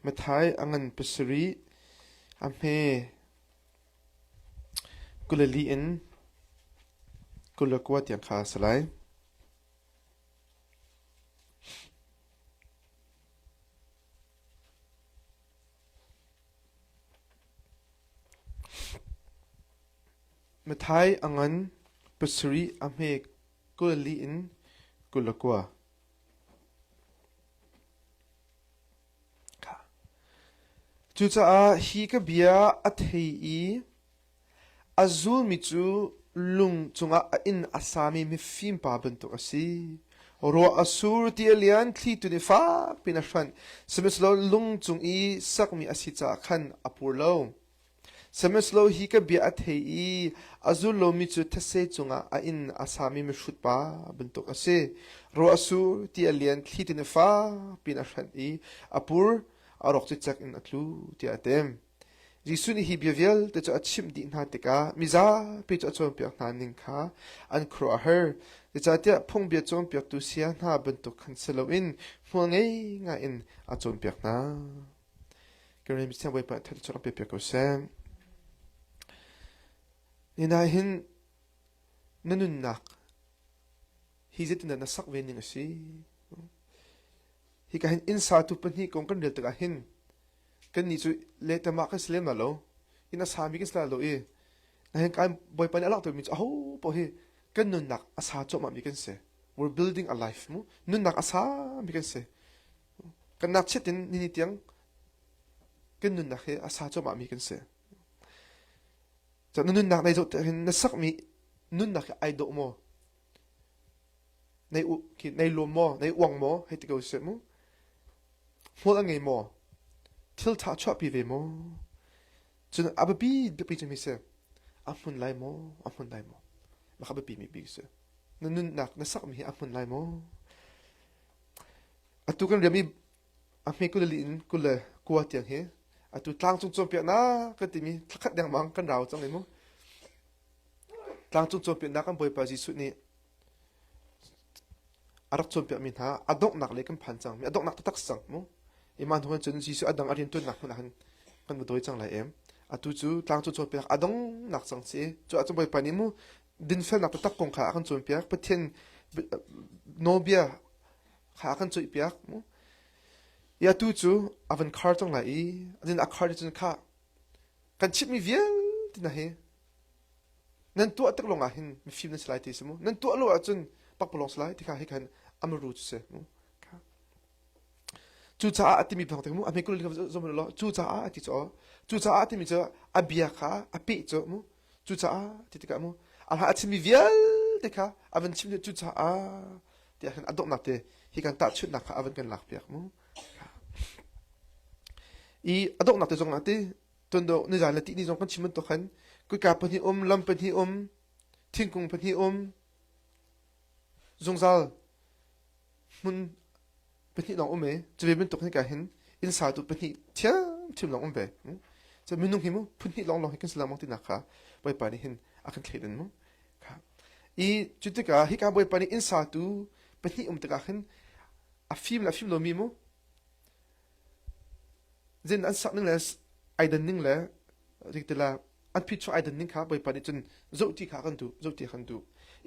Mathai angan pasuri amhe kulali in kulakwa tiang kha salai Mathai angan pasuri amhe kulali in kulakwa chu cha a hi ka bia a thei I azul mi chu lung chunga a in asami mi fim pa ban to asi ro asur ti alian thli tu ni fa pina hran semeslo lung chung I sak mi asi cha khan apur lo semeslo hi ka bia a thei I azul lo mi chu thase chunga a in asami mi shut pa ban to asi ro asur ti alian thli tu ni fa pina hran I apur arok chi chak in atlu ti atem jisu ni hi biavel te cha achim di na te ka miza pe cha chom pyak na ning kha an khro her te cha tia phong bia chom pyak tu sia na ban to khanselo in phongei nga in a chom pyak na kare mi sia wai pa thal chora pe pyak ko sem ni na hin nanun nak hi zet na sak ve ning asi hi ka hin insa tu pani kong kan del ta hin kan ni chu le ta ma ka slem na lo ina sami ka sla lo e na hin kan boy pani alak to mi ho po hi kan nun nak asa cho ma mi kan se we're building a life mu nun nak asa mi kan se kan nak chetin ni tiang kan nun nak he asa cho ma mi kan se cha nun nak nei zo hin na sak mi nun nak ai do mo nei u ki nei lo mo nei wang mo he ti ko se mu hol angai mo til ta chop pi ve mo chun ababi bi mi se amun lai mo ma kha bi mi bi se nun nak na sak mi amun lai mo atu kan remi a me ku li in ku le ku tiang he atu tlang chung chom pia na ka ti mi khat dang mang kan raw chang le mo tlang chung chom pia na kan boi pa ji su ni arak chom pia min ha adok nak le kan phan chang mi adok nak tak sang mo iman hon chen ji su adang arin tun nak na han kan bu doi chang lai em atu chu tlang chu chom pia adong nak sang se chu a chom boi pa ni mu din fel nak tak kong kha kan chom pia pathen nobia kha kan choi pia mo ya tu chu avan khar chang lai din a khar chen kha kan chip mi viel tin na he nan tu atak longa hin mi film na slai ti se mo nan tu lo a chen pak polong slai ti kha he kan amru se mo chu cha ati mi phang te mu ame kul zo mo lo chu cha ati cho chu cha ati mi cho abia kha api cho mu chu cha ti ti ka mu al ha ati mi viel te kha avan chim chu cha ti han adop na te hi kan ta chut na kha avan kan lak piak mu I adop na te zong na te tondo ni za la ti ni zong kan chim to khan ku ka pa ni lam pa ni thing kung pa ni zong zal mun pani long ome chwe bin tok ni ka hin in sa tu pani thim long ombe cha minung himu pani long hin sala mong ti na kha boy pani hin akan thleden mo kha I chutika hi ka boy pani in sa tu pani ta ka hin a film lo mi mo zen an sak ning le ai dan ning le riktela an pi chu ai dan ning kha boy pani chun zo ti kha kan tu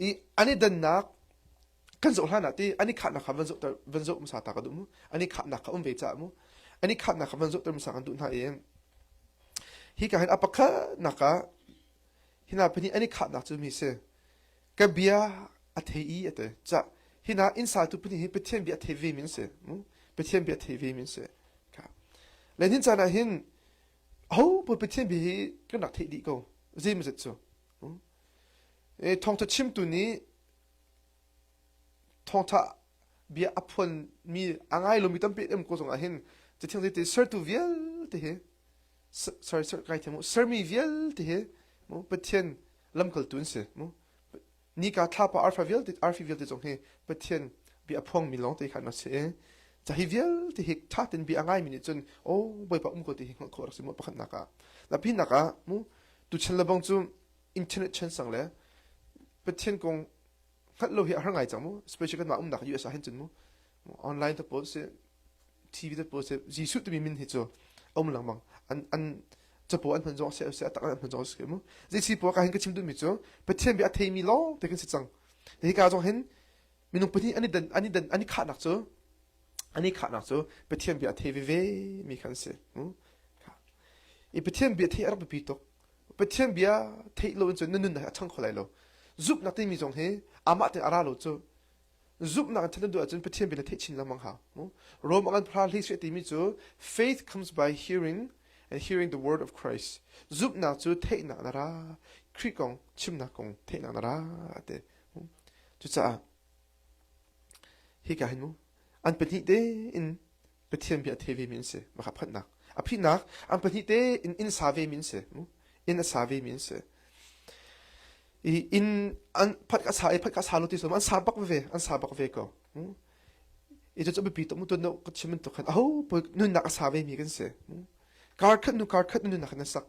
I ani dan nak kan zo hla na ti ani kha na kha van zo sa ta ka du mu ani kha na kha ve cha mu ani kha na kha van zo ter sa kan du na em hi ka hin apakha na ka hina pani ani kha na chu mi se ka bia a thei ate cha hina insa tu pani hi pethen bia thei min se mu pethen bia thei min se ka lenin cha na hin ho po pethen bi ka na thei di ko zim zet chu e thong to chim tu ni thong tha bia apon mi angai lo mi tam pe em ko zong a hin che thing te sir tu viel te he sir kai te mo sir mi viel te he mo pathian lam kal tun se mo ni ka tha pa alpha viel te zong he pathian bi apong mi long te khan na se cha hi viel te he tha ten bi angai mi ni chun o boi pa ko te he ko ra se mo pakhat na ka la pin na ka mo tu chen la bang chu internet chen sang le pathian kong khat lo hi har ngai chang mo special kan ma nak US a hen chun mo online to post se TV đó bố sẽ Giêsu tụi mình hết cho ông lăng bằng anh cho bố anh phần giống sẽ tặng anh phần giống sẽ mu Giêsu bố cái hình cái chim tụi mình cho bất thiên bị thấy mi lo thì cái sự chẳng thì cái giống hình mình không biết anh khát nặc cho anh khát nặc cho bất thiên bị thấy về mi khăn sẽ muอีประเทศเบียที่อารับปีตกประเทศเบียที่เราจะนั่นน่ะช่างคนไรเราจุบนักที่มีจงเฮอามาที่อาราเราจะจุบนักที่นั่นดูอาจจะประเทศเบียที่ชินละมังหาโรมอันพระลิขิตที่มีจู faith comes by hearing and hearing the word of Christ จุบนักจูเทนักนาราคริกงชิมนักกงเทนักนาราเดจุดจ้าฮิกาหินมูอันเป็นที่เดอินประเทศเบียที่วิมินเสมาขับพัดนักอภินักอันเป็นที่เตอินสาเวมินเสอินสาเวมินเสอินอันพัดกษาลุติสมอันสาบักเวอันสาบักเวก็อีจะไปปีตมุตัวโนก็ชิมันตัวขันอ้าวพอนุ่นนักสาเวมีกันเสการขัดนุ่นนักนักสัก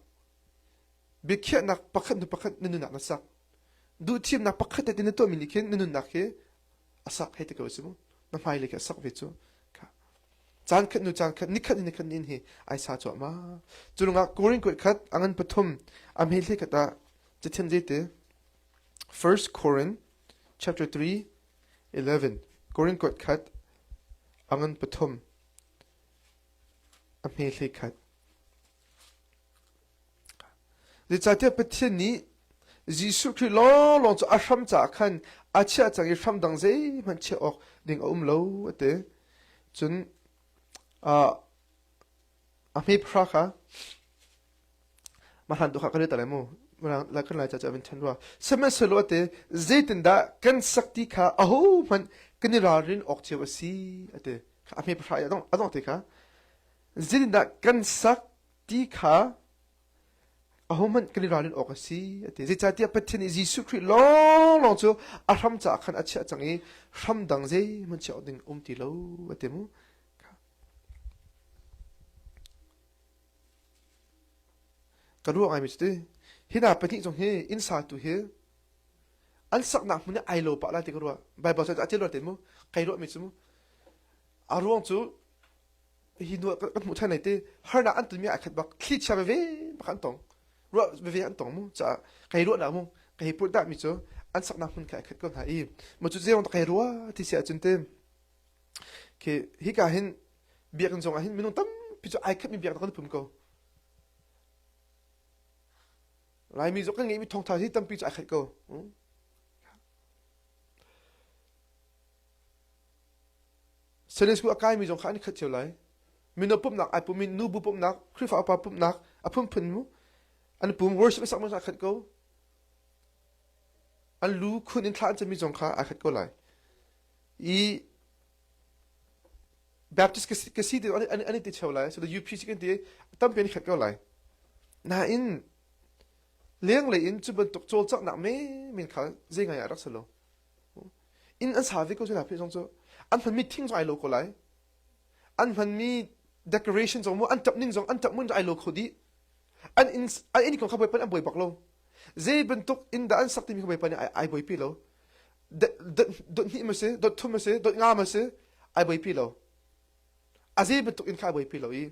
เบียร์นักปักขัดนุ่นนักนักสักดูทีมนักปักขัดแต่ในตัวมินิเคนนุ่นนักเฮสักให้ตะเกียบสิมุน้ำหายเลยแค่สักเวจูจานขัดจานขัดนิขัดนิเฮไอซาจวมาจุดงากริงกดขัดอังันปฐมอเมริกาตาจะเทียนเจต First Corinth chapter 3:11 กริงกดขัดอังันปฐมอเมริกาดิจ่าเทียบประเทศนี้ยิสุคริลลองจะอาชัมจากขันอาเชียจากยิชัมดังเจมันเชื่อออกดิ่งอุ้มเล่าเตะจนอามีพระค่ะมาหันตัวข้าก็ได้แต่ละโมมันแล้วก็เลยจะเป็นทันว่าสมัยสลัวเตะเจตันดากันสักทีค่ะโอ้โหมันกันนี่รารินออกเจวสีเตะอามีพระต้องเตะค่ะเจตันดากันสักทีค่ะโอ้โหมันกันนี่รารินออกสีเตะเจจ่าเดียบเป็นที่ยิสุคริลลองจะอาชัมจากขันอาเชียจังงี้ชัมดังเจมันเชื่อดิ่งอุ้มตีเล่าเตะมูกระดูกไอ้มิสต์ฮินาเป็นที่ตรงนี้อินซาตุเฮอันสักหนักมันไอโลปะอะไรที่กระดูกใบบอกจะอธิษฐานเต็มมั้งใครรู้มิสต์มั้งอารมณ์จูฮินดูกันหมดท่านไหนเต้ฮาร์นาอันตุมีอาคัดบักคลิชาเบเวบักอันตองรู้เบเวอันตองมั้งจะใครรู้นะมั้งใครพูดได้มิสต์อันสักหนักมันแค่คัดก็หายมันจุดเจ้าต้องใครรู้ที่เสียจนเต็มคือฮิกาหินเบียกันจงหินมินุตั้มพิจูไอคัดมีเบียกันก็ปุ่มก็ลายมีจกันงี้มีทองทาที่ตั้มปีจะไอ้ขัดก็เซนส์กูอากายมีจงข้านี่ขัดเชียวไรมีนปุ่มหนักไอ้ปุ่มมีนูบุปุ่มหนักคริฟ้าปาปุ่มหนักไอ้ปุ่มพันมูอันปุ่ม worship ไม่สักมันจะขัดก็อันรู้คุณอินทรานจะมีจงข้าไอ้ขัดก็ไรอีแบบที่กษีดีอันนี้ติดเชียวไรสุดท้ายยูพีสิกันดีตั้มเป็นขัดก็ไรน่าอินเลี้ยงเลยอินจุบันตกโจลจักหนักไม่มีเขาเรื่องไงรักษาโลอินอันสาวิก็จะหลับพี่จงโจอันพันมีทิ้งจงไอโลก็ไรอันพันมี decoration จงมั้งอันจับนิ่งจงอันจับมุ่งจงไอโลคนดีอันนี้ของเขาไปเป็นอันบอยบักโลเจบันตกอินดาอันสักที่มีเขาไปเป็นไอบอยพี่โลดนี่มาเสียดทุ่มมาเสียดงามาเสียไอบอยพี่โลอาเจบันตกอินข้าบอยพี่โลอี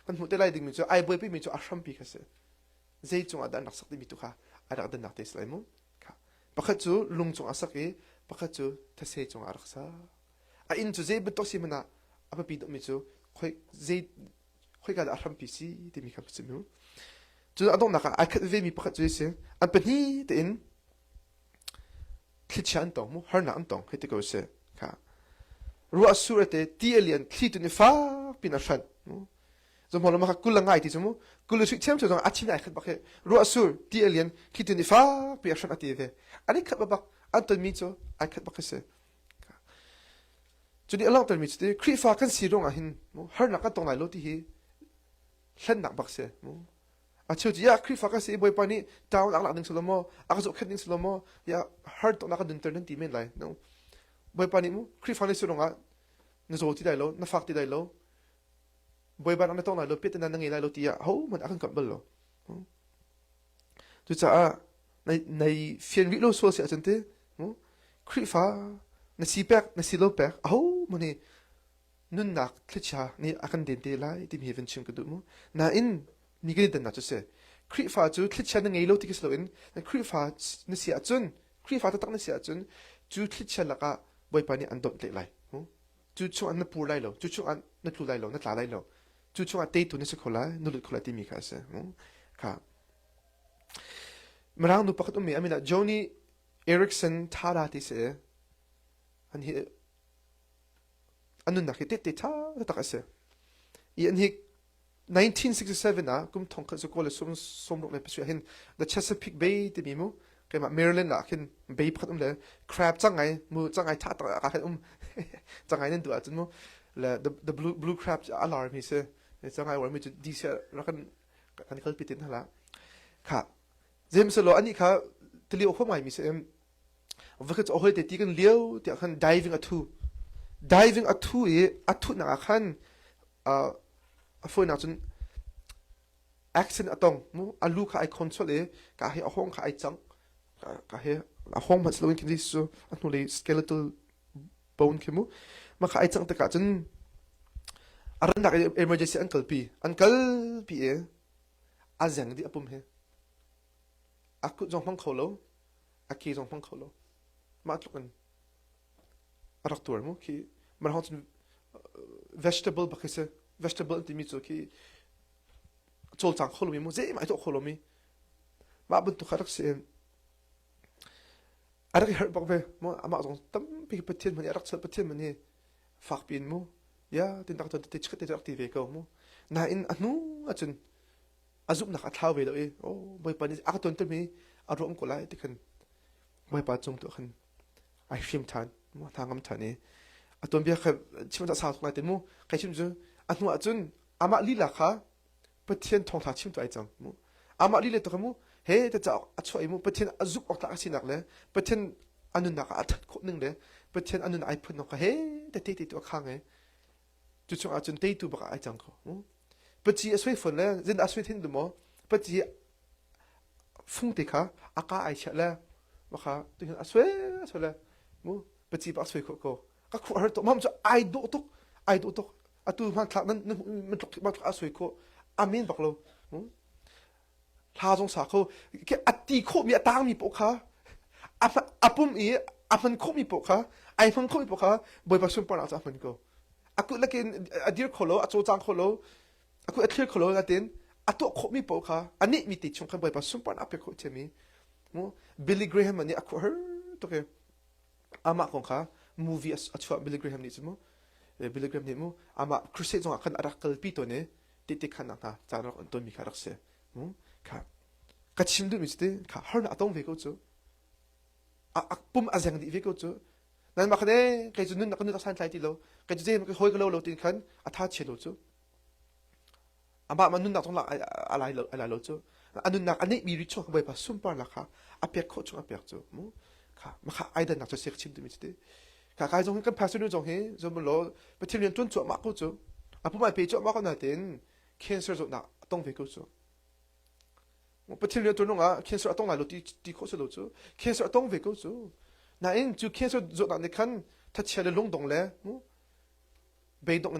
มันหุ่นได้ไรดิ่งมีจงไอบอยพี่มีจงอาชัมพี่กันเสียเจจงอาดันนักสักที่มีตุค่ะอาดันนักเตสไลมุค่ะปะขัดจูลุงจงอาสักเอปะขัดจูทเสจงอารักษาอินจูเจเป็นตัวสิมันนะอาไปปีดมิจูค่อยเจค่อยการอารัมพีซีที่มีคำพูดมิวจูอาต้องนักอาคัดเวมีปะขัดจูเสียอันเป็นนี่แต่อินคลิชอันตองมูฮาร์นาอันตองให้ติโกเสียค่ะรัวสุรเตตีเอเลียนคลิตุนิฟ้าปีนัชันจำพอเรามาคุยง่ายที่สมมุคุยสุดเชื่อมจนอาชีพไหนขัดบักรัวสุรที่เอเลียนคิดถึงฟ้าเปียชันอาทิตย์เวอันนี้ขัดบักอันตัวมีโจไอขัดบักเสียจุดนี้เราตัวมีจุดที่คริฟ้ากันสีรงอ่ะหินฮาร์นักกันตรงไหนโลที่ฮีเล่นหนักบักเสียอาชีพที่ยาคริฟ้ากันสีบ่อยปานี้ดาวหลักหนึ่งสโลโมอากาศขึ้นหนึ่งสโลโมยาฮาร์ตตรงนักดึงเตอร์นั่นตีไม่ไหลน้องบ่อยปานี้คริฟ้ากันสีรงอ่ะนโจที่ได้โลนฟักที่ได้โลบอยบ้านอันนั้นต้องไหนเราเปิดแต่นั่งไงเราตีอ่ะโหมันอาการกับเบลล์จุดจ้าในฟิล์มวิโรโซเซียจันเต้คริฟ้าในซีแปกในซีโลแปกโหมันนี่ นุ่นนักคลิชานี่อากันเดินเดลัยที่มีเวนชิมกระดูมั้งน่าอินมีกันดินนัดจะเสียคริฟ้าจูคลิชาหนึ่งไงโลที่กิสโลอินนั่นคริฟ้าเนเสียจุนคริฟ้าตั้งเนเสียจุนจูคลิชาละก็บอยปานี่อันโดนเตะไลจูช่วงอันนับปูไลโลจูช่วงอันนับลูไลโลนับลาไลโลจูช่วงอันเตะตัวนี่สักคนละนุ่นลุดคนละที่มีกันเสียค่ะเมื่อเราหนูพักตัวมีอามินะโจนี่เอริกสันท่าราที่เสียอันนี้อันนั้นนักเตะท่าตักเสียอันนี้1967นะกุมทองคำสกุลสมรภูมิเป็นชื่อเห็น The Chesapeake Bay ที่มีมั้งก็มา Maryland นะเห็น Bay พัดเลย crab จังไงมูจังไงท่าตระกันจังไงนั่นตัวจนมั้งและ the blue crab alarm มีเสียจังไงว่ามีจุดดีเสียแล้วกันอันนี้เขาปิดทิ้งแล้วค่ะเจมส์โลอันนี้ค่ะที่เลี้ยวเข้ามามีเสียว่าก็จะเอาให้เด็กที่กันเลี้ยวที่กัน diving at two นักขันfoi na chun accent atong mu alu kha ai console ka he ahong kha ai chang ka he ahong ma slowing kin so anu le skeletal bone kimu ma kha ai chang ta ka chun aran da emergency uncle pi e azang di apum he aku jong phang kholo aki jong phang kholo ma tlukan arak tur mu ki mar hon vegetable bakise vegetable ti mi chu ki chol chang kholomi mo zai mai to kholomi ma bun tu kharak se arak her bakve mo ama jong tam pi patien mani arak chal patien mani fak pin mo ya tin dak to te chkate dak ti ve ko mo na in anu achun azup nak athaw ve lo e o boy pani ak ton te mi arom ko lai ti khan boy pa chung to khan ai film than mo thangam thani aton bia kha chimta sa thok lai te mo kai chim ju anu achun ama lila kha patien thong tha chim to ai chang mo ama lile to kamu he ta cha achoi mo patien azuk ok ta sinak le patien anu nak athat kho ning le patien anu ai phun no ka he ta te to khang e chu chu achun te tu ba ai chang kho mo pachi asoi phun le zin asoi thin du mo pachi phung te kha aka ai cha le ma kha tu asoi le mo pachi ba asoi kho ko ka khu har to mam cha ai do to atu man thak nan man tok ma asoi ko amin baklo lha jong sa ko ke ati ko mi atang mi po kha apum e apan ko mi po kha ai phang ko mi po kha boy ba sum pa na cha man ko aku lakin adir kholo acho chang kholo aku athir kholo latin ato ko mi po kha ani mi ti chung kha boy ba sum pa na pe ko chemi mo Billy Graham ani aku her to ke ama ko kha movie achwa Billy Graham ni chmo Billy Graham ni mo ama crusade jong akan arakal pi to ne ti khan na cha ro ton mi kharak se mo ka chimdu mi ste ka har na atong ve ko chu pum azang di ve ko chu nan ma khane kai chu nun na kan ta san tlai ti lo kai chu je ma hoi ko lo tin khan atha che lo chu aba man nun na tong la alai lo chu anun na ani mi ri chu ba pa sum par la kha apek kho chu apek chu mo ka ma kha ai da na chu se chimdu mi ste ka kai jong kan pastor jong he zo mo lo patilian tun chu ma ko chu apu mai pe chu ma ko na tin cancer zo na tong ve ko chu mo patilian tun nga cancer atong la lo ti ko so lo chu cancer atong ve ko chu na in chu cancer zo na ne kan ta chele long dong le mo be dong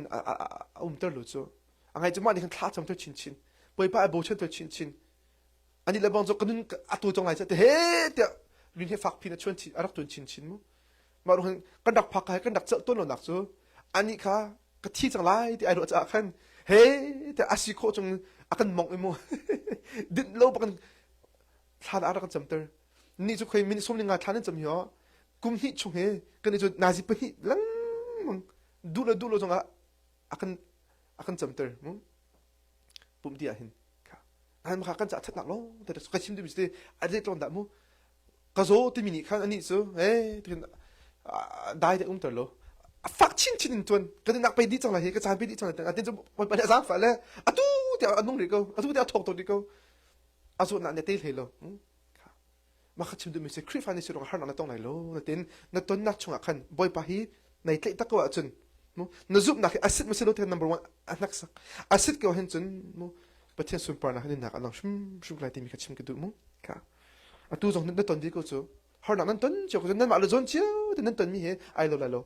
ter lo chu angai chu ma ni kan thla cham ter chin boi pa bo chen ter chin ani le bang zo kanun atu jong lai cha te he te rin he fak pin a 20 arak tun chin mo ma ro kan dak phak hai kan dak chal ton lo nak chu ani kha ka thi chang lai ti ai ro cha khan he te asi kho chung akan mong emo din lo pa kan thlan ara kan chamter ni chu khoi min som ni nga thlan cham yo kum hi chung he kan ni chu nazi pa hi lang dulo jong akan chamter mo pum dia hin ka an ma kan cha that nak lo te ka chim du bi ste a de ton da mo ka zo ti mini khan ani chu he tin dai de ter lo fak chin in tuan ka nak pe di chang la he ka chan pe di chang la tin chu pa da sang fa le atu te anong ri ko atu te thok to ri ko aso na ne te le lo ka ma kha chim du mi se kri fa ni se ro har na tong lai lo na tin na ton nak chung khan boy pa hi nei tle ta ko achun mo na zup na asit ma se lo te number 1 anak sak asit ko hen chun mo pathian sum par na hanin nak alang shum lai ti mi kha chim ke du mo ka atu jong na ton di ko chu har na nan ton chu ko nan ma lo zon chiu te nan ton mi he ai lo la lo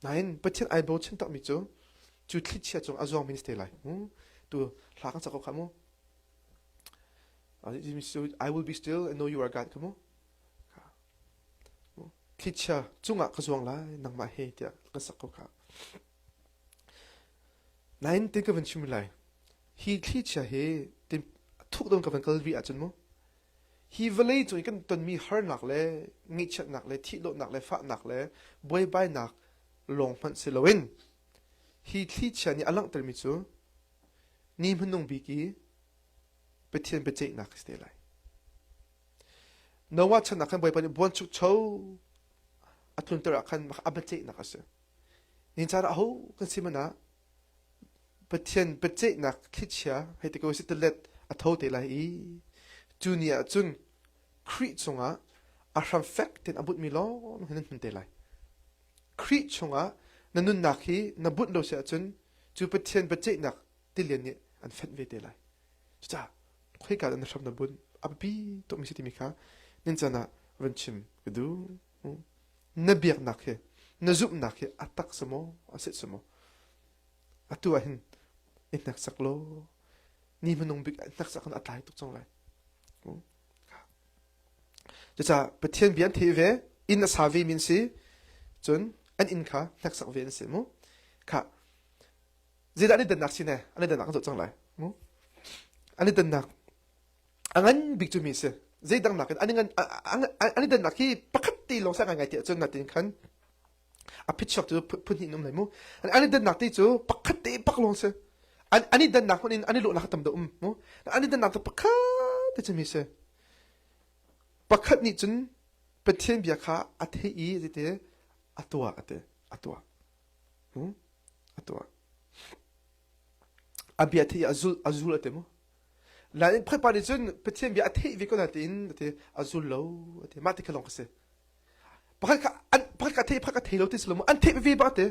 nain pathian ai bo chen tak mi chu chu thlit chia chung azong min stay lai tu la kan sakok khamo I will be still and know you are God khamo thlit chia chunga khazong lai nang ma he tia kan sakok kha nine te ka van chim lai hi thlit chia he tin thuk dong ka van kal vi a chun mo hi velei chu kan ton mi har nak le ngi chat nak le thi lo nak le fa nak le boy bai nak long phan silowin hi thlit chia ni alang ter mi chu ni mhnung bi ki pethian pe chei nak ste lai no wa chan nak kan boy pan bon chu chou atun ter akhan ab chei nak ase in chara ho kan simana pethian pe chei nak thlit chia he te ko sit let a tho te lai i junior chun khri chunga a ram fact ten abut mi lo hen hun te lai khri chunga nanun nakhi na but lo se chun chu pethian pe chei nak tilian ni an fet ve te lai cha khoi ka an ram na bun abi to mi siti mi kha nin chana wan chim du na biak nak he na zup nak he atak samo aset samo atu a hin in nak sak lo ni manong big nak sak an atlai tuk chong lai cha pethian bian the ve in a savi min si chun an in kha nak sak ve se mo kha zida ni dan nak si ne ani dan nak chong lai mo ani dan nak angan big to mi se zai dang nak ani dan nak hi pakhat ti long sa ngai ti chun na tin khan a pitch up to put ni nom lai mo ani dan nak ti chu pakhat ti pak long se ani dan nak in ani lo nak tam do mo ani dan nak to pakhat ti chumi se pakhat ni chun pethian bia kha athei I zite atwa atwa abia thei azul ate mo la in prepare chun pethian bia athei vi ko na tin ate azul lo ate mati khalong se pakhat ka thei lo ti slomo an thei vi ba te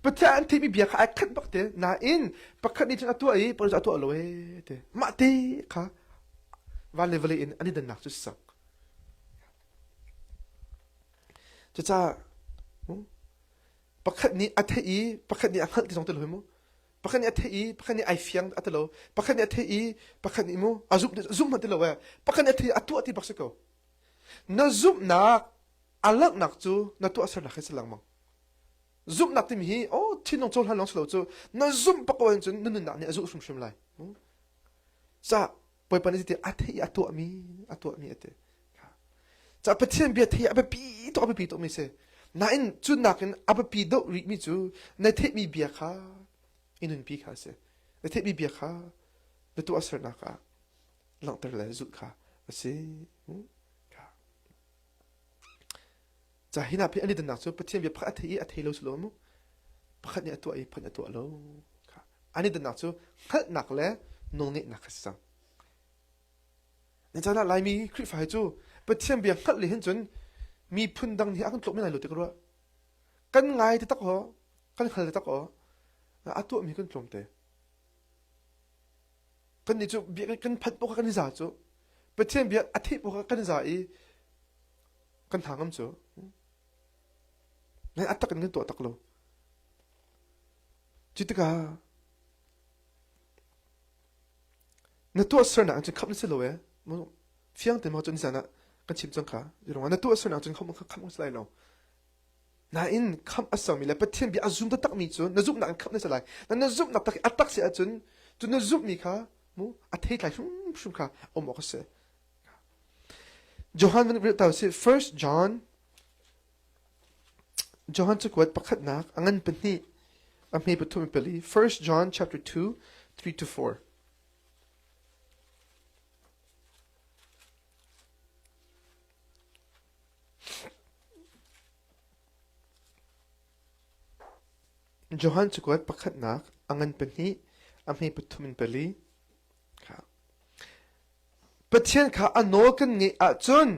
patha an thei bia kha khat bak te na in pakhat ni chun atwa I por atwa lo he te mati kha va level in ani dan nak chu sak cha pakhat ni athei pakhat ni anghal ti song te lo mo pakhat ni athei pakhat ni ai fiang atalo pakhat ni athei pakhat ni mo azum ma te lo wa pakhat ni athei atu ati bak se ko na zum nak alak nak chu na tu asar nakhe selang mang zum nak ti mi hi o thinong chol halong slo chu na zum pakwan chu nun na ni azu shum lai sa poi pan ti athei atu mi ate cha pathian bia thei abapi to mi se na in chu nakin abapi do ri mi chu na thei mi bia kha inun pi kha se na thei mi bia kha na tu asar na kha lang ter la zu kha ase kha cha hina pi ani dan nak chu pathian bia pha thei lo slo mo pakhat ni atu ai phan atu lo kha ani dan nak chu khal nak le nong ni nak sa ni chana lai mi khri phai chu pathian bia khat le hin chun mi phun dang ni akon tlok me lai lo te ko kan ngai te tak ho kan khal te tak ho atu mi kan tlom te kan ni chu bia kan phat po kan za chu pathian bia athi po kan za I kan thangam chu nai atak kan to tak lo chitka na to asar na chu khap ni se lo mo fiang te mo chun sana kan chim chang kha jero na to asar na chun kham slai lo na in kham asam mi le pathian bi azum ta tak mi chu na zup na khap na salai na zup na tak atak se chun tu na zup mi kha mu athei lai shum kha om ko se Johan when read say first Johan took what pakhat nak angan pani am he patum peli first John chapter 2 3 to 4 Johan chukwat pakhat nak angan pani am he pathumin pali kha pathian kha anol kan nge a chun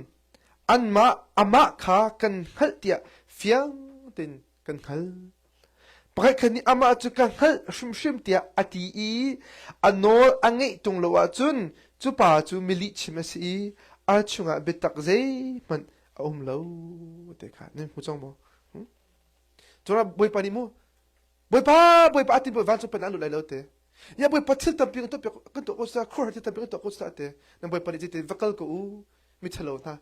anma ama kha kan hal tia fiang tin kan hal pakhat khani ama chu kan hal shum tia ati I anol ange tung lo wa chun chu pa chu mili chimasi a chunga betak zai man lo te kha ne hu chong mo tora boy pani mo boy pa atin boy van so penalu lai lote ya boy patil tamping to kan to ko sa khor ti tamping to ko sa te na boy pali ti vakal ko u mi thalo na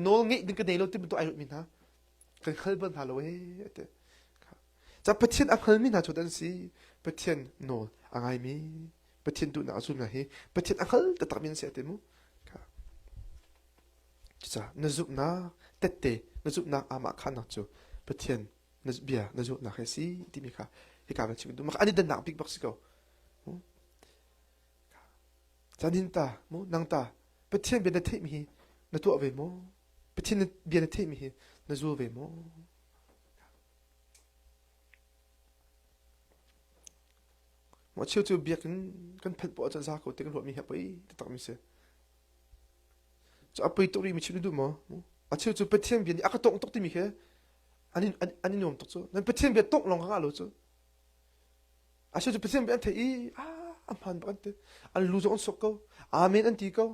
no ngi din ka nei lo ti to ai min ha kan khal ban halo e te cha pathian a khal min ha chodan si pathian no angai mi pathian tu na asul na he pathian a khal ta tak min se te mu ka cha na zup na tette na zup na ama khan na chu pathian na bia na zup na si ti mi kha hi ka chi du mak ani dan na big box ko cha din ta mu nang ta pathian be na the mi na tu ave mo pathian be na the mi na zu ve mo mo chiu chu bia kan phet po cha za ko te kan ro mi ha pai ta tak mi se cha pai to ri mi chi du mo a chiu chu pathian be ni aka tong tok ti mi he ani nom tok chu nan pathian be tok long ka lo chu a chiu chu pathian be an the i am han ban te an lu zo on sok ko amen an ti ko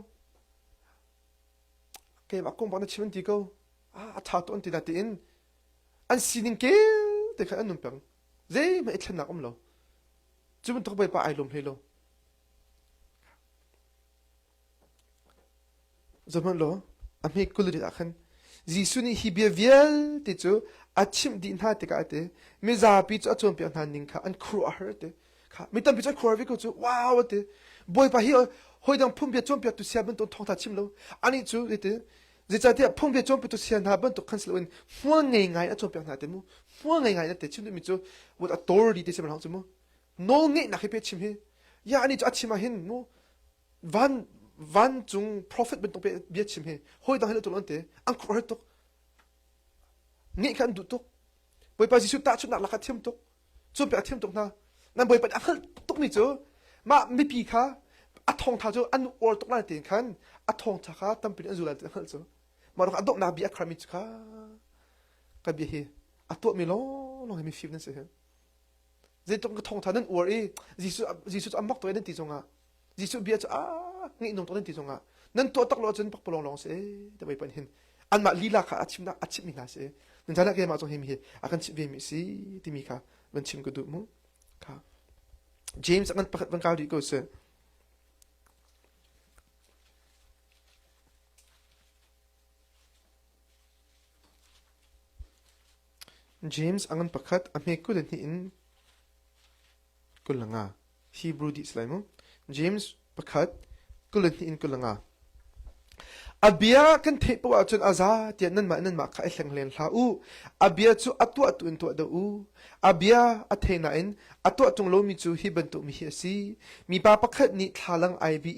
ke ba kong ba na chimen ti ko a tha to an ti na ti in an sinin ke te kha an num pang zai ma itlan na om lo chúng tôi bây pa ai lom hello zaman lo ami kulri akhan jisu ni hibia vial te chu achim din ha te ka te me za pi chu achom pi han ning kha an khru a her te kha mi tam pi chu khru vi ko chu wow te boy pa hi hoi dang phum pi chom pi tu sia ben ton thong tha chim lo ani chu te je cha te phum pi chom pi tu sia na ben to cancel win fuang ngai a chom pi na te mu fuang ngai na te chim mi chu what authority te se ban chu mu no nge na khipe chim he ya ani cha chima hin no van chung prophet ben to pe bia chim he hoi da helo to lonte an khor to nge kan du to boy pa jisu ta chu na la kha thiam to chu pe thiam to na boy pa akhal to mi chu ma mi pi kha a thong tha chu an or to la tin khan a thong tha kha tam pin azula ta khal chu ma ro adok na bia khrami chu kha ka bi he a to mi lo mi fi na se he dễ trong cái thông thả nên uổng ấy Giêsu ăn mắc tuổi nên tí trong à Giêsu bia cho nghĩ nông tuổi nên tí trong à nên tuổi tắc lo chân bắc bông long sẽ để vậy bên hin ăn mà lila khá achim mình là sẽ nên ra cái mà trong hình hi akan chip về mỹ sĩ thì mi khá bên chim cái đủ mu khá James akan pakat bên cao đi câu sẽ James akan pakat amhe ku den hi in kulanga Hebrew di slimo James pakhat kulan in kulanga abia kan the pa chun aza tian nan ma kha thleng len hla u abia chu atu in to da u abia athena in atu chung lo mi chu hi ban tu mi hi si mi pa pakhat ni thalang ibe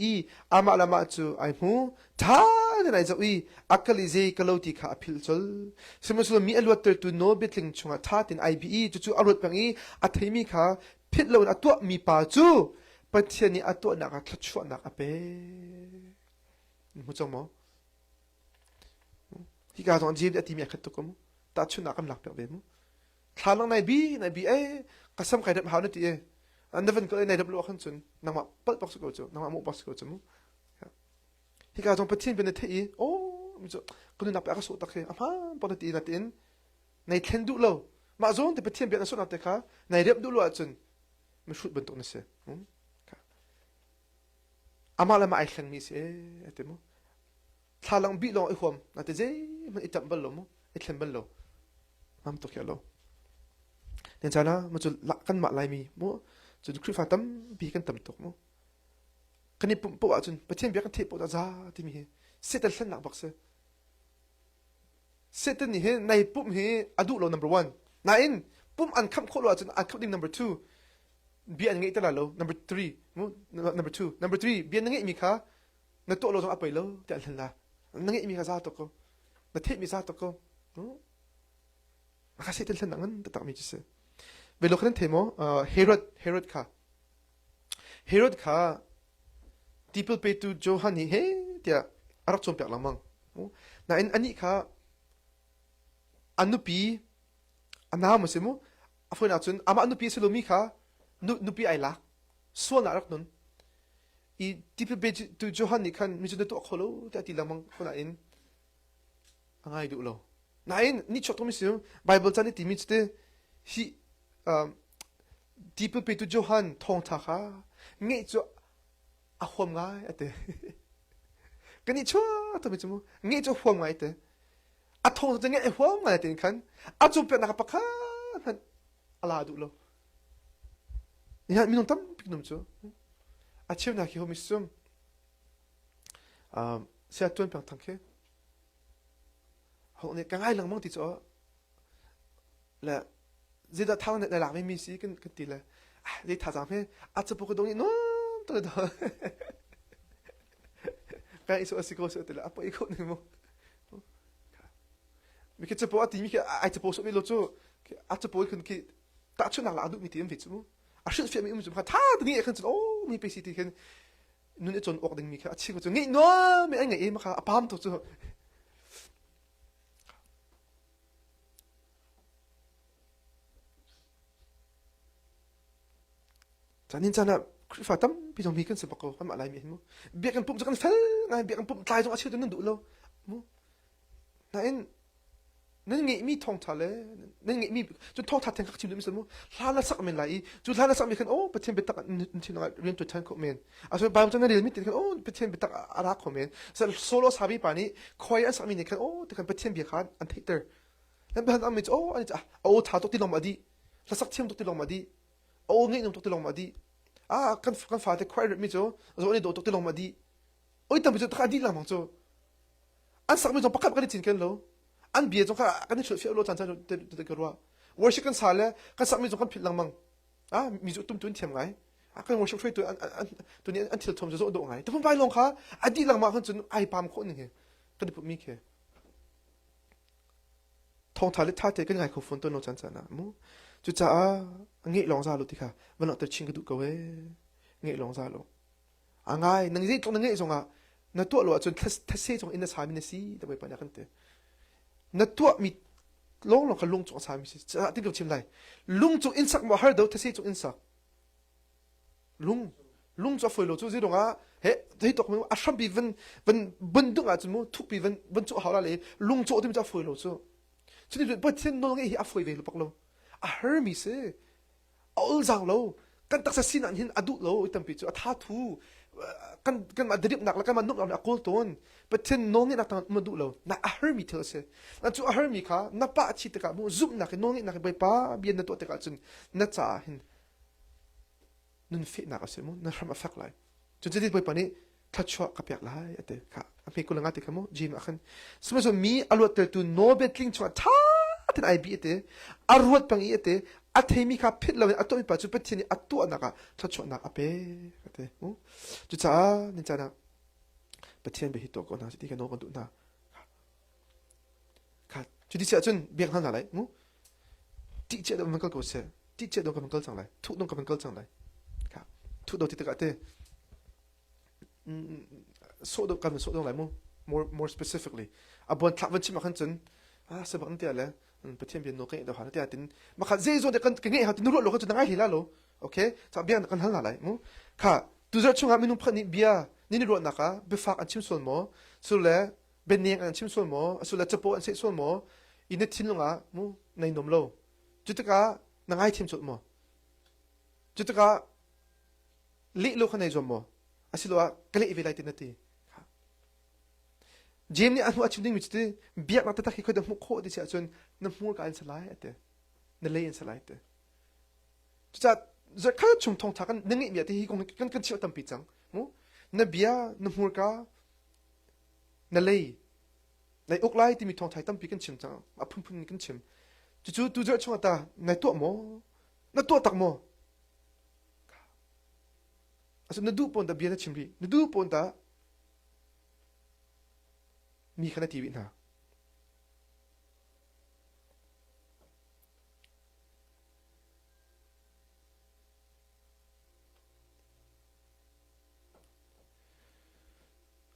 ama lama chu ai mu tha na za ui akali ze kaloti kha aphil chol simuslo mi alwat tu no betling chunga tha tin ibe chu arut pangi athemi kha phit lo na tu mi pa chu pathian ni atu na ka thachwa na ka pe mu chong mo hi ka jong jib ati mi khat to kom ta chu na kam lak pe be mu thalang nai bi e kasam khai dap haw na ti e an neven ko nai dap lo khan chun na ma pal box ko chu na ma mo box ko chu mu hi ka jong pathian be na the o mi chu ko na pa ka so ta khe ama pa na ti na tin nai thlen du lo ma zon te pathian be na so na te kha nai rep du lo a chun mi shut ban to na se ama la ma ai thlang mi se ate mu thalang bi lo i khom na te je man itam bal lo mu i thlen bal lo am to kya lo nen chana mu chu la kan ma lai mi mu chu khri fa tam bi kan tam tok mu kani pum po a chun pathian be kan the po da za ti mi he setel thlan nak bak se setel ni he nai pum he adu lo number 1 na in pum an kham kho lo chun an kham ding number 2 bi an ngai ta la lo number 3 mu number 3 bi an ngai mi kha na to lo jong apai lo ta hlan la ngai mi kha za to ko na the mi za to ko kha se tel hlan ngan ta tak mi chise ve lo khan themo Herod kha people pay to Johani he tia arak chom pek lamang na in ani kha anupi ana ma se mu afoi na chun ama anupi se lo mi kha nupi ai la so na rak nun I people pay to Johani khan mi chun to kholo ta ti lamang khona in angai du lo na in ni chok to mi se Bible chani ti mi chte hi people pe tu Johan thong tha kha nge chu a hom ngai ate cái này chua tôi biết chứ nghe cho huang ngay thế à thong cho nghe huang ngay thế kan à chụp bên nào bạc ha ala đủ lo nhà mình tâm biết đúng chứ à chiều nào khi hôm sớm sẽ tuân bằng thằng kia họ này càng ai lăng mong thì cho là gì đó thao này là làm mấy xí cái tí là đi thả giảm hết à chụp cái东西nó tôi đó cái số asiko số tela apa ikut ni mo mi ke cepo ati mi ke ai cepo so mi lo cho a cepo ikut ki ta chu na la du mi ti em vit mo a shit fi mi um ha ta ni ikut oh mi pe si ti ken nun e chon ok ding mi ke a chi ko cho ngi no mi ai ngai ma kha apam to cho cha nin cha na phải tắm bây giờ mi cần sẽ bọc cái mặt lại mi mu biết kan pum cho kan fel ngai biết kan pum tlai trong achiu nên đủ lâu mu na en nên nghĩ mi thong thà lệ nên nghĩ mi cho thong thà thành các chim được mu la la sắc mình lại cho la la sắc mình kan oh beten betak thì nó riêng cho thành comment à so bao trong cái mi kan oh beten betak ara comment solo sabi pani khoi an sắc mình kan oh thì kan beten bi khan an theater nên ban am mi oh anh oh thà to ti long ma di la sắc chim to ti long ma di oh nghĩ to ti long ma di kan fa te kwai mi cho zo ni do to tilong ma di oi tam bi cho ta di la mang cho an sak mi cho pakap ka ni chin ken lo an bia cho ka kan chu fi lo chan chan te ka ro worship kan sale kan sak mi cho kan phit lang mang mi zo tum tun thiam ngai kan worship threi tu ni an thil thom zo do ngai to pum bai long kha adi lang ma kan chun ai pam kho ni he kan pu mi ke thong thale tha te kan ngai kho phone to no chan chan na mu chú cha nghe lòng ra luôn thì cả vẫn là tự chinh cái tụ cầu ấy nghe lòng ra luôn ngay nâng gì trong nâng nghe trong nó tua luôn cho thật sự trong in cái mình xí đặc biệt bạn nhắc thế nó tua mi long cái lung trong sai mi xí tiếp tục chìm lại lung trong in sắc mà hơi đâu thật sự trong in sắc lung cho phơi luôn chú gì đâu hệ thấy tụi mình ashram bị vân đúng chứ mu thuốc bị vân chỗ hảo là lấy lung chỗ thì mình cho phơi luôn chứ cho nên bữa thiên nó nghe phơi về luôn bạc luôn Hermes all zang lo kan tak sa sin an hin adu lo itam pi chu atha thu kan ma drip nak la kan ma nuk na kol ton but tin no ngi nak ta ma du lo na Hermes thel se na chu Hermes kha na pa chi te ka mu zup na ke no ngi nak bai pa bien na to te ka chun na cha hin nun fit na ka se mu na ram afak lai chu je dit bai pa ni thachwa ka pyak lai ate kha ape ko langa te ka mo jim akhan sma so mi alwat te tu no betling chwa tha tin ai bi ate arwat pang i ate athei mi kha phit lawen atomi pa chu pathini atu anaka thacho na ape ate mu chu cha ni cha na pathian be hi to ko na ti ka no ko du na kha chu di cha chun biak han la lai mu ti che do man ko se ti che do ka man kal chang lai thu dong ka man kal chang lai kha thu do ti ta ka te so do ka so do lai mu more specifically abon thawan chi ma khan chun se bang ti ala pathian bian no ke do han ti atin ma kha ze zo de kan ke nge ha tin ro lo ka chu na ngai hila lo okay cha bian kan hal la lai mu kha tu za chunga minu phani bia ni ro na ka be fak an chim sol mo su le ben ning an chim sol mo su le chapo an se sol mo in tin lunga mu nei nom lo chu ta ka na ngai thim sol mo chu ta ka li lo khanai zo mo asilo a kale i velai tin na ti Jim ni anu achim ding mi chite biak na ta khi khoi da mu kho di cha chun na mu ka an salai ate na le an salai te cha za kha chung thong tha kan ngi mi ate hi kong kan chi tam pi chang mu na bia na mu ka na le lai ok lai ti mi thong thai tam pi kan chim chang a phun phun kan chim chu tu za chung ta na to mo na to tak mo aso na du pon da bia na chim ri na du pon daมีขนาดทีวินะ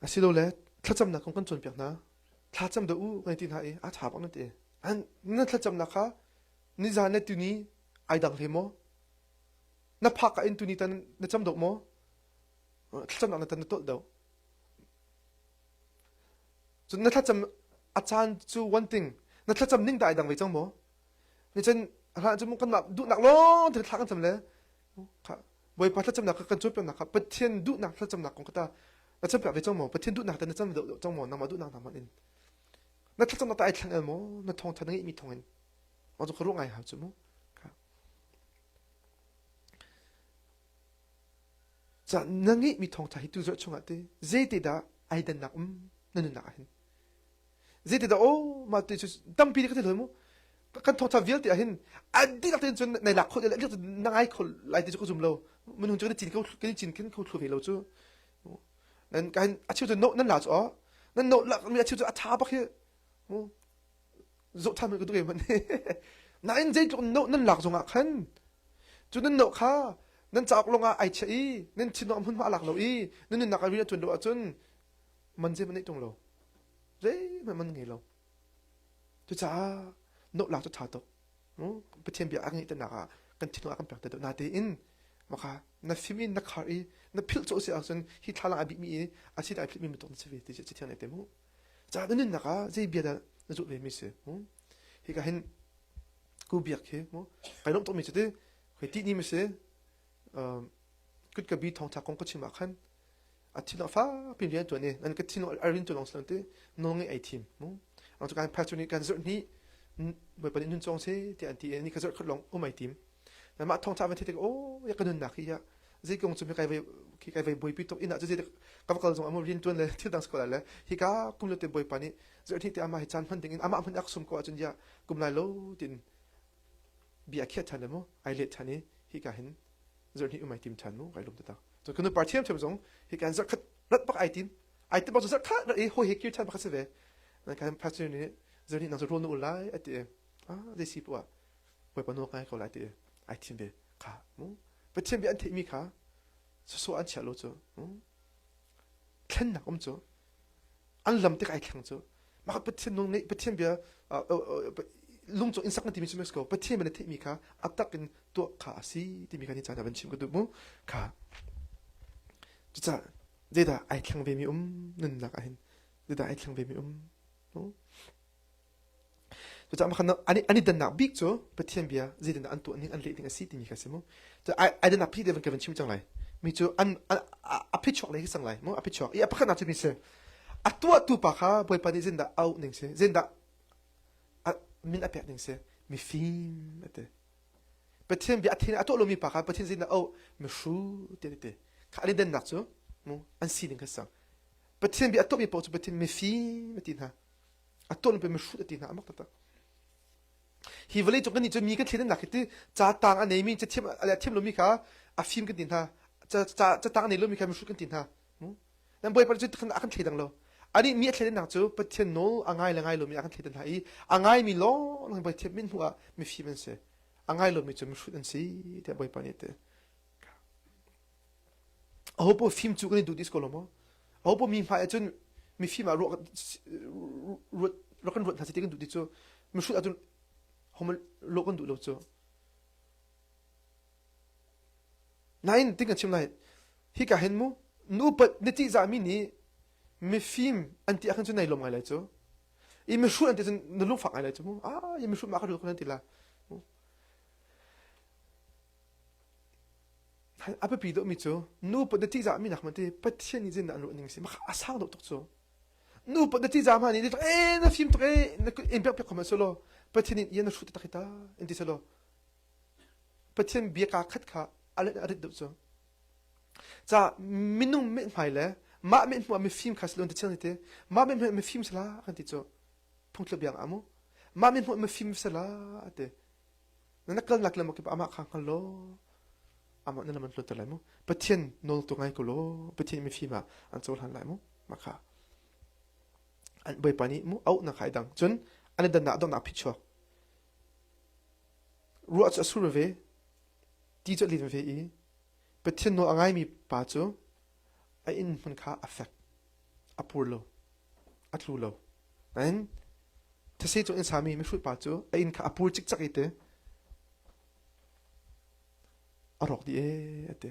อาศิโลเล่ถ้าจำนักของกันจนเปียกนะถ้าจำเดือในที่ไหนถามนั่นเองอันนั่นถ้าจำนักค่ะนี่จานในตัวนี้ไอ้ดังเลยมั้งนับพักไอ้ตัวนี้ตันนับจำดอกมั้งถ้าจำนักนั่นตันนับโต๊ะเดียวนั่นถ้าจำอาจารย์จูวันติงนั่นถ้าจำนิ่งได้ดังไว้จังมั้งนี่ฉัน ra cho muốn con nạp đu nặng lo thì thằng chấm lẽค่ะบ่อยพัดจำหนักกันจบเป็นนะครับประเทศดุหนักถ้าจำหนักของก็ตาแล้วจำแบบไปจ้องหมอประเทศดุหนักแต่นั่นจำจ้องหมอนำมาดุหนักทำมันเองนั่นถ้าจำหนักแต่ไอ้ทางเออหมอนั่นทองทางนี้มีทองเองเราจะรู้ไงครับจุ๊บครับจะนั่งนี้มีทองใจดูจะชงอะไรเจติดาไอ้ดันหนักนั่นหนักเห็นเจติดาโอ้มาติดตั้มปีนี้ก็จะเลยมั้งกันทองทาวิลติอาหินอันที่เราเห็นจนในหลักคนเรื่องนั่งไอ้คนไล่ติดก็จุ่มเรามันหุ่นจะได้จีนเขาจีนเขาถูกเหวเราจูนั่นการอาชีพจะโนนั่นหล่าจ้ะนั่นโนหลักมีอาชีพจะอาชาบักเฮโจทย์มันก็ตัวเองมันนั่นเจ๊จนโนนั่นหลักจงอ่ะขันจนนั่นโนค่ะนั่นจะออกลงอ่ะไอเชี่ยนั่นชินอมหุ่นมาหลักเราอีนั่นนักวิทยาจนเราจนมันเจ๊มันนี่ตรงเราเจ๊มันไงเราจะจ้าโนหลักจะถ่ายตัวประเทศเบียร์อันนี้แต่หนักกันชินอกันแปลกแต่ตัวนาเตอินมาค่ะนักฟิมินนักคารีนักพิลโจเสียจนฮิตทาลังอบิมีอาชีพไอพิลมีมันตรงนี้ที่จะเที่ยวในเต็มหูจ้านั่นนักเจ๊เบียร์นั่นจุดเวมิเซ่ฮิกาเห็นกูเบียร์เข้ใครน้องต้องมีจุดใครที่นี่มิเซ่กุดกบีทองจากกงก็ชิมาขันอาทิตย์ละฟ้าเป็นเรียนตัวนี้นั่นก็ที่น้องอารินตัวน้องสลันเต้น้องไอทีมเราจะการพัฒนาการจุดนี้บ่อยประเด็นนุ่นจงเซ่ที่อันที่นี่ก็จะขัดลองไอทีมแต่มาทองจากวันที่เด็กโอ้ยก็นุ่นหนักที่ยะเจ๊กงจะมีใครไปบ่อยปีตกอินอ่ะจะเจ๊กับก็จะมาเรียนตัวเลยที่ดังสกอตเลยฮิกาคุมเลยเต็มบ่อยปานี้จะที่อามาให้จันพันดิ่งอามาพันอักษรก็จนยะกุมไล่โลดินเบียร์เขียดทันเลยมั้งไอเล็ดทันนี้ฮิกาเห็นจะที่ไอทีมทันมั้งไอลมตะตาจนคนปาร์ตี้เชื่อมส่งฮิกาจะขัดรัดปักไอทีมบอกจะขัดไอโหฮิกิวทันปักเสวนั่นการพัฒนานี้จะที่นั่งจะรู้นู่นไล่ไอเตะได้สิปัวบ่อยปนโนกไงเขาไล่เตะไอทีมเบค่ะมั้งประเทศเบียร์อันที่มีค่ะสอันเชลโลจ้ะแค่หนักจ้ะอันลำที่ไอ้แข็งจ้ะมาประเทศนู้นนี่ประเทศเบียลุงจ้ะอินสักนาทีมีชิมสกอประเทศมันที่มีค่ะอัตตากินตัวขาสีที่มีค่ะนี่จ้ะแต่เป็นชิมก็ดูมั้งค่ะจ้ะเดี๋ยวไอ้แข็งเวมีนั่นหนักไอ้เดี๋ยวไอ้แข็งเวมีจ้ะมาขนาดอันนี้ดันหนักบิ๊กจ้ะประเทศเบียเดี๋ยวอันตัวนี้อันเล็กนี่สีที่มีค่ะสิมั้งจ้ะไอ้ดันหนักพี่เดี๋ยวมันก็เป็นชิมจังไรมีจูอันพิชช็อกเลยสังไรมั้งพิชช็อกอีอัพขนาดจะมีเสียตัวปากค่ะบ่อยปานนี้เซนดาเอาหนึ่งเสียเซนดามินอภิหนึ่งเสียมีฟิล์มเตะประเทศบีอัฐินตัวเรามีปากค่ะประเทศเซนดาเอามีชูเตะเตะค่ะอันนี้เดินหนักจ้ะมั้งอันซีลิงก็สั่งประเทศบีอัตัวมีปากประเทศมีฟิล์มติดฮะตัวเราเป็นมีชูติดฮะอันนั้นฮิวเลยจงกันนี่จะมีกันเทียนหนักที่จ่าต่างอันไหนมีจะเทียมอะไรเทียมเรามีค่ะฟิล์มกันติดฮะจะตั้งในโลกมีใครมาช่วยกันติดฮะนั่นบ่อยประเทศกันอาการเทียดังเราอันนี้มีเทียนหนักจูประเทศโน้อ่างไงละไงโลมีอาการเทียดังไทยอ่างไงมีโลนั่นบ่อยเทียบมินหัวมีฟิมันเสอ่างไงโลมีจะมาช่วยกันสิแต่บ่อยปานนี้เตะโอ้โหฟิล์มจูกันนี่ดูดิสโก้ลมั้งโอ้โหมีพายจนมีฟิล์มอะรถกันรถทัศน์ที่กันดูดิจูมาช่วยจนเขามันโลกันดูเราจูนั่นติงกันชิมไหนฮิกาเห็นมั้งนูปัดเนติจามินี่มีฟิล์มอันที่อาการจะไหนลงไงเลยจ้ะอีมีช่วยอันที่จะนลงฝักไงเลยจ้ะมั้งยังมีช่วยมาเขาดูคนนั้นทีละอาไปปีดมีจ้ะนูปัดเนติจามินักมันที่ปัดเช่นนี้จะนั่นรู้นึงสิมาอาสาดอกจ้ะนูปัดเนติจามันนี่เด็กน่าฟิล์มตัวน่าเอ็มเปียกคอมเมนต์สโลปัดเช่นนี้ยังน่าช่วยตะกิตาอินที่สโลปัดเช่นเบียกาขัดขาอะไรดูจ้ะจ้ะมินุ่มไม่หมายเลยมาไม่หัวมีฟิล์มคาสโลนที่เช่นนี้เตะมาไม่หัวมีฟิล์มสลากันที่จ้ะพุ่งทะเบียงอามุมาไม่หัวมีฟิล์มสลาเตะนั่นนักเล่นหลักเลยมั้งคืออามาขังกันโลอามานั่นมันหลุดอะไรมั้งประเทศโนลตัวไงกูโลประเทศมีฟิล์มอันโจรหันไหลมั้งมาค่ะอันใบปานี้มั้งเอาหนักหายดังจนอันนี้ดันหนักต้องหนักพิชช็อกรู้ว่าจะสู้เรื่องที่จะลีดเรื่องประเทศโนลอะไรมีป่าจูไอ้อินมันค่า affect อัปโลอัตลูโลนั้นถ้าเสียจงอินสามีไม่ช่วยป่าจูไอ้อินค่าอัปโลจิกจักอีเตอรอกดีเต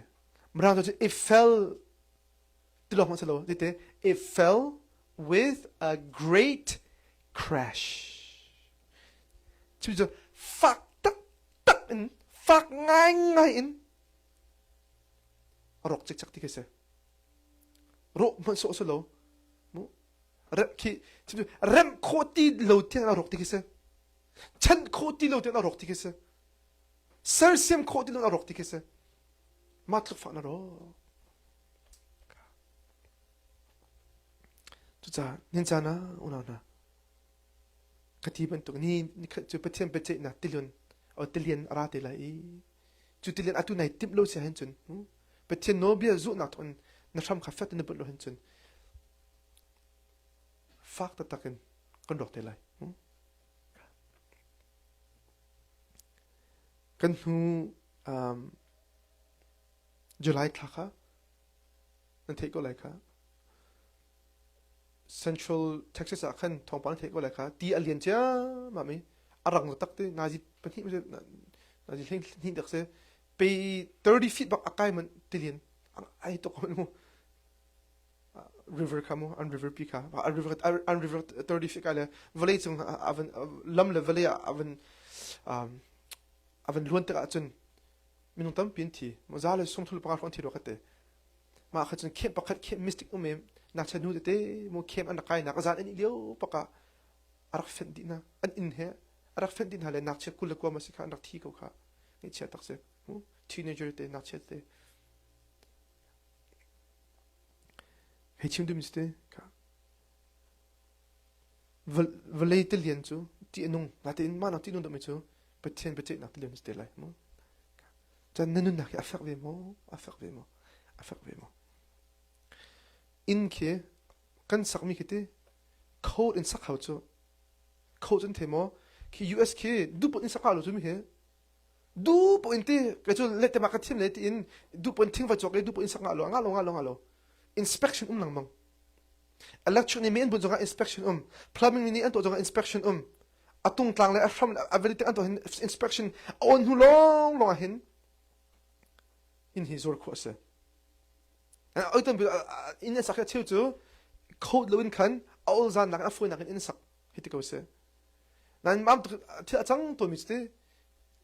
มันเราจะ it fell ติดลงมาสโลดิเต it fell with a great crash ชื่อจะ fuck phak ngay in rok chik chak ti kese ro man so so lo mu rem ki rem khoti lo ti na rok ti kese chan khoti lo ti na rok ti kese sar sim khoti lo na rok ti kese ma tru fa na ro tu cha nin cha na una na kati ban tu ni chu pathem pete na tilun o tilian ara te lai chu tilian atu nai tip lo se hen chun pathem no bia zu na ton na tham kha fat na bul lo hen chun fak ta takin kon dok te lai kan hu July thakha nan thei ko lai kha Central Texas akan thongpan thei ko lai kha ti alien cha mami arang tak te naji pani naji hin dak se pe 30 feet bak akai man tilien ai to ko mo river kamo an river pika an river 30 feet kale valley chung avan lam le valley avan luan ta chun minung tam pin thi mozale somthul par fon thi ro khate ma kha chun khem pakhat khem mystic umem na chanu te mo khem an kai na ka zan ani leo paka arak fen dina an in he arak fen din hale nak che kul ko ma sikha nak thi ko kha ni che tak se teenager te nak che te he chim dum ste ka valley te lien chu ti nung na te ma na ti nung dum chu patien nak lien ste lai mo chan nanun nak afak ve mo in ke kan sakmi kite code in sakhaw chu code in themo ki US ke du point in sakhaw lo chu mi he du point te ka chu let ma ka thim let in du point thing va chok le du point sakha lo ngalo inspection lang mang electric ni men bu jonga inspection plumbing ni an to jonga inspection atung tlang le from ability an to inspection on hu long hin in his work course and item in a sakha chu code lo in kan all zan nak afoi nak in sak hitiko se nan mam thi achang to mi ste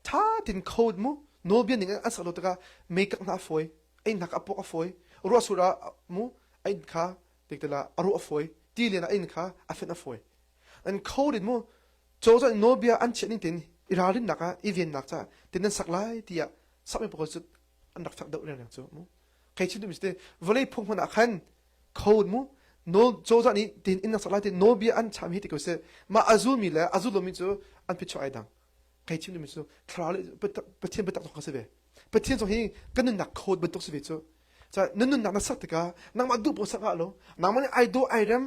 tha tin code mu no bian ning an salo taka make up na afoi ai nak apok afoi ro sura mu ai kha diktela aru afoi ti le na in kha afen afoi and code mu choza no bia an chenin tin irarin naka event nak cha tin sak lai tia sabe pok chu an rak fak do le nak chu mu kai chin du mi ste volei phung man akhan code mu no choza ni tin in sak lai tin no bia an cham hitiko se ma azumi la azulo mi chu an picho ai dang kai chin du mi chu thrale patien betak to khase be patien so hi kan nak code betok se be chu cha nun nak na sak ka nang ma du po sak alo nang man ai do ai ram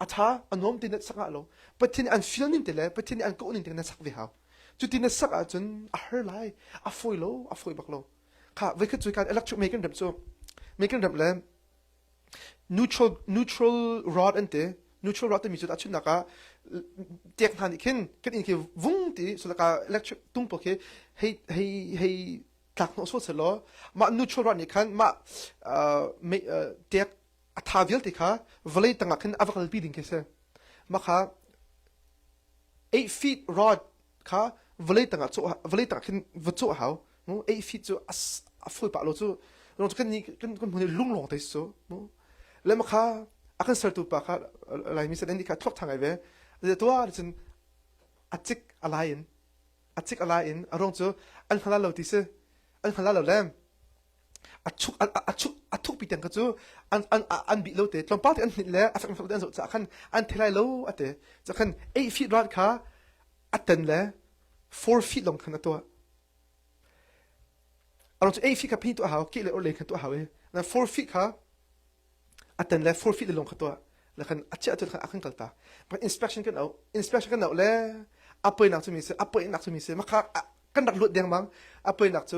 atha anom tin sak alo patien an feel nin tele patien an ko nin tin na sak ve ha chu tin na sak a chun a her lai a foi bak lo kha ve kha chu kan electric maker dam chu maker dam le neutral rod ante neutral rod mi chu ta chun naka tek han ken in ke vung ti so la ka electric tung po ke hey tak no so se lo ma neutral rod ni kan ma tek athavial ti kha valley tanga khan avakal building ke se ma kha 8 feet rod kha valley tanga khan vchu hau 8 feet chu a foi pa lo chu no kan ni kan mo lung long te so mo le ma kha akan sar tu pa kha lai mi se den ka thok thangai ve le to a chen achik alain arong chu an khala lo ti se an khala lo lem achuk pi tang ka chu an bi lo te tlom pa te an le a fak den so cha khan an thelai lo ate cha khan 8 feet rod kha atan le 4 feet long khan to arong chu 8 feet ka pi to ha ke le or le khan to ha we na 4 feet kha atan le 4 feet le long kha to la khan acha tu khan akhan kalta but inspection kan au le apoi nak chu mi se ma kha kan dak lut deng mang apoi nak chu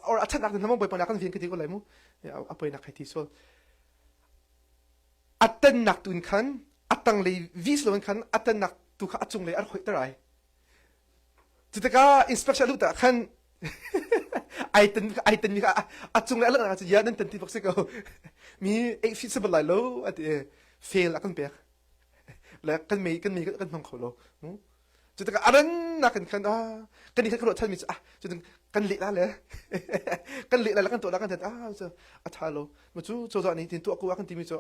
or acha nak namang boy pa nak kan vin kiti ko lai mu apoi nak khai ti so atan nak tun khan atang le vis lo khan atan nak tu kha achung le ar khoi tarai tutaka inspection lu ta khan ai ten mi ka achung le ala cha ya nan ten ti bok se ko mi 8 feet sabal lai lo at fail akan pek la kan mi kan mang kholo chu ta aran na kan kan kan ni kan ro chan mi chu kan li la le kan li la kan to la kan ta so athalo ma chu cho za ni tin to ko kan ti mi cho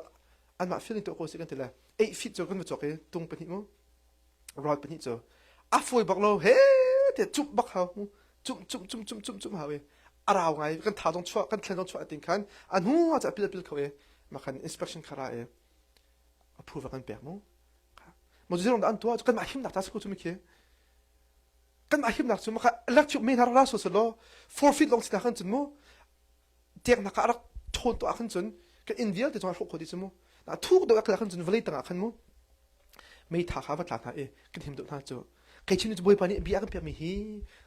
an ma feeling to ko se kan te la 8 feet cho kan ma cho ke tung pa ni mo rod pa ni cho a foi bak lo he te chup bak ha chum ha we araw ngai kan tha dong chua kan thlen dong chua tin kan an hu cha pil khawe ma kan inspection khara e approve kan pe mo mo zero dan to kan ma him na ta ko chu mi ke kan ma him na chu ma ka lak chu me na ra so lo 4 feet long sta kan chun mo tek na ka rak thon to kan chun kan invial te chong ko di chu mo na thu do ka kan chun vlei ta kan mo me tha kha va tla na e kan him do na chu kai chin chu boy pa ni bia kan pe mi hi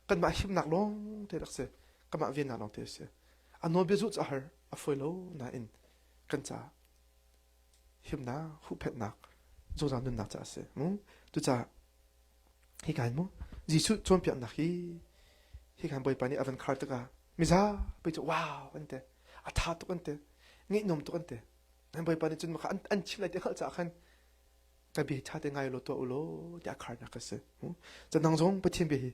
kan ma him nak long te rak se kan ma vien na long te se ano be zu cha har a foi lo na in kan cha him na hu pet nak zo dan nun na cha se mo tu cha hi kan mo ji su chom pian na hi kan boy pa ni avan khar ta ka mi za pe chu wow an te a tha to kan te ngi nom to kan te an boy pa ni chun ma an chim lai te khal cha khan ta bi cha te ngai lo to ulo ya khar na ka se cha nang jong pa thim be hi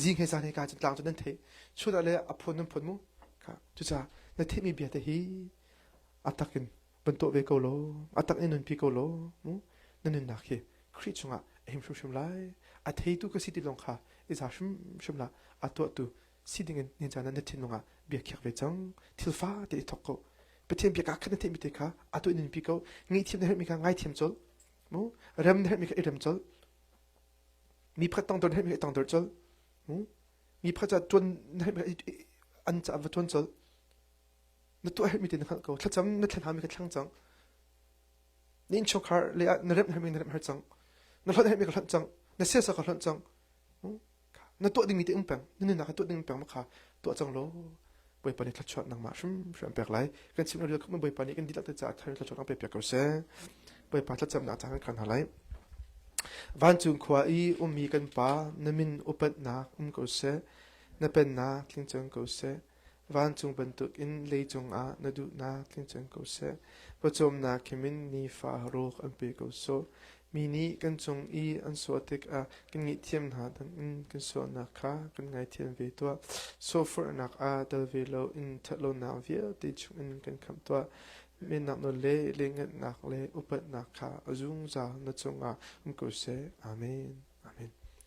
jing he sa ne ka chang chu nan the chu da le a phon mu ka chu cha na the mi bi te hi atakin ban to ve ko lo atak ni nun pi ko lo nan na khi khri chunga him shum lai a thei tu ka siti long kha is a shum la a to tu sitting in jana na thin longa bi khyak ve chang thil fa te thok ko pe them bi ka khan te mi te kha a to nin pi ko ngi thim na mi ka ngai thim chol mo ram na mi ka ram chol mi phat tang dor mi tang dor chol mi phat cha tun na an cha va tun chol na to mi te na ko thacham na thlan ha mi ka thlang chang nin chokhar le na rem mi na rem har chang na hlat mi ka hlat chang na se sa ka hlat chang na to ding mi te umpang na na ka to ding pang ma kha to chang lo boy pani thlat chot nang ma shum pek lai kan sim ro khum boy pani kan dilak ta cha thar thlat chot nang pe pek ko se boy pa thlat cham na chang kan halai van chung khwa I mi kan pa na min upat na ko se na pen na tling chang ko se van chung ban tuk in le chung a na du na tling chang ko se pa chom na kimin ni fa rok an pe ko so mini kan chung I an so tek a kan ngi thiam na dan in kan so na kha kan ngai thiam ve to so for nak a dal ve lo in thalo na ve te chung in kan kham to min nak no le ngat nak le upat nak kha azung za na chung a ko se amen